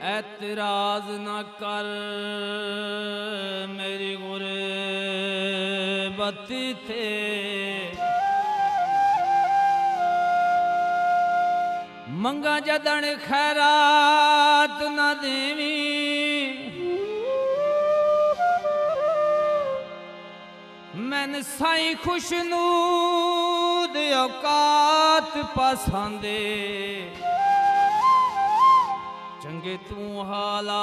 ऐतराज न कर मेरी गुरबती थे, मंगा जदन खैरात न देवी, मैन साई खुशनूद औकात पसंदे, चंगे तू हालात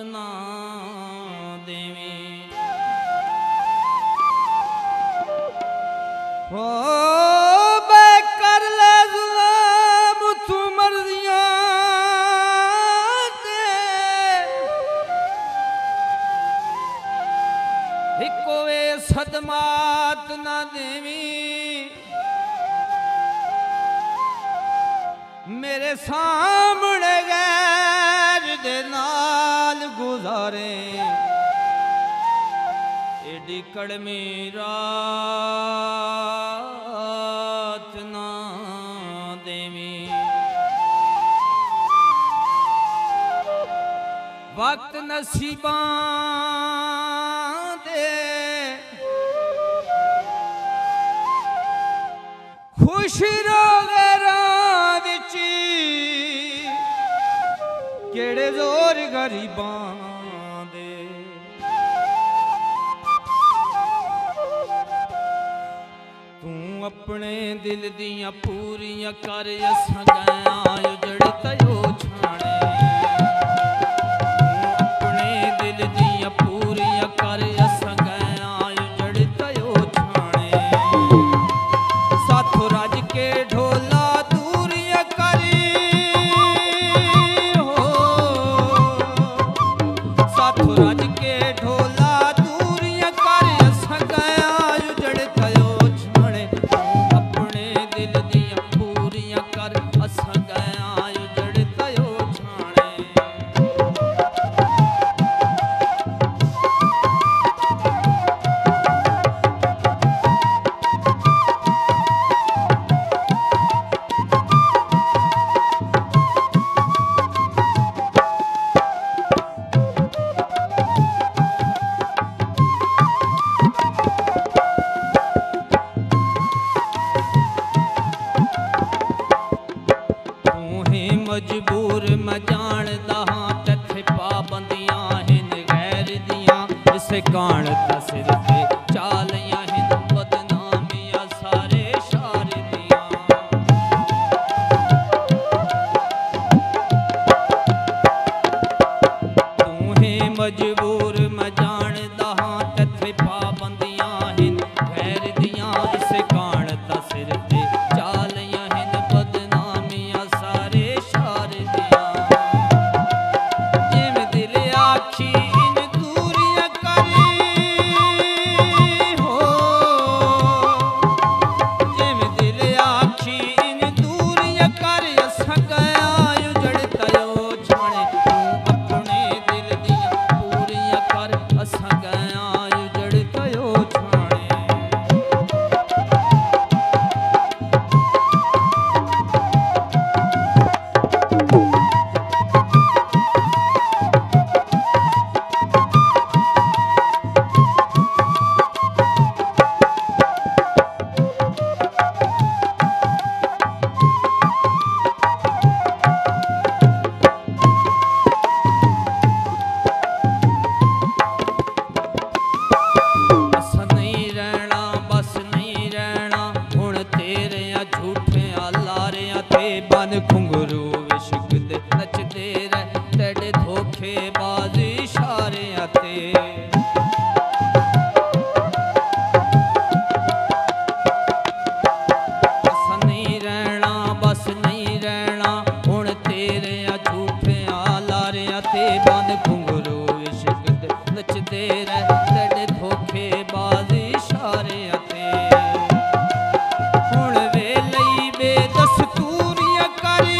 ना देवी। ओ बे कर ले जुल्म तू मर्जियां दे, इको वे सदमात ना देवी, मेरे सामने गैर दे नाल गुजारे, एडी कड़मी रात ना देवी। वक्त नसीबां दे खुश रोगे केड़े जोर गरीबां दे, तू अपने दिल दियां पूरियां कर, असां गया उजड़ तयो छाणे, तू अपने दिल दियां पूरियां कर, असां गया उजड़ तयो छाणे, साथों रज के ढोला दूरियां करी, रज के ढोला दूरियां कर, असां गया उजड़ तयो छाणे, अपने दिल दियां पूरियां कर, असां गया उजड़ तयो छाणे। मजबूर मैं जानदा हां, तथे पाबंदियां हिन गैर दियां, इस कान दा सिर ते चालियां हिन बदनामियां सारे शार दियां। तू ही मजबूर मैं जानदा हां, तथे पाबंदियां हिन गैर दियां, इस कान दा सिर ते चालियां हिन बदनामियां सारे शार दियां। जिवें दिल आखी इन दूरियां करी, हो जिवें दिल आखी इन दूरियां कर, असां गया उजड़ तयो छाणे, तू अपने दिल दियां पूरियां कर, असां गया उजड़ तयो छाणे। बन घुंगरू विश्क दे नचदे रह, तेरे धोखे बाजी इशारियां ते, असां नहीं रहना बस नहीं रहना, हुण तेरे झूठे लारियां ते, बन घुंगरू विश्क दे नचदे रह, तेरे धोखे बाजी इशारियां ते, हुण वे लई बेदस्तूरियां करी,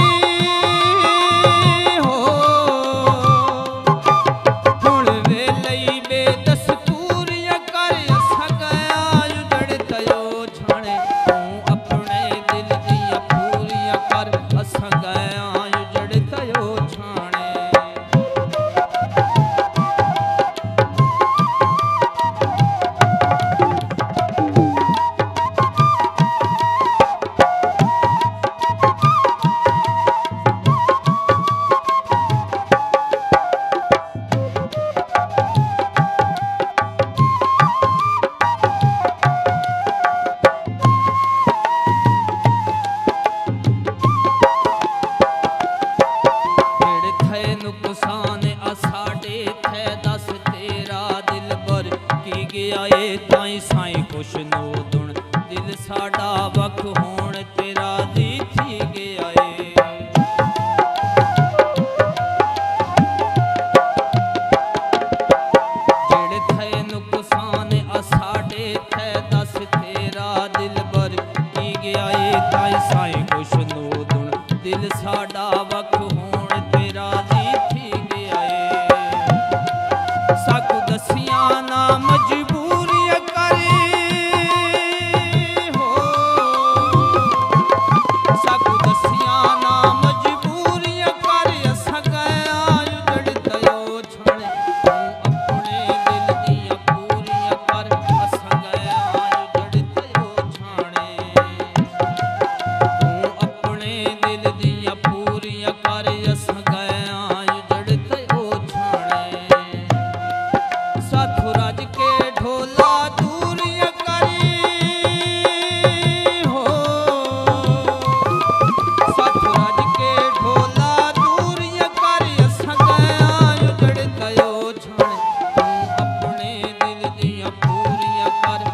ਦੀਆਂ ਪੂਰੀਆਂ ਕਰ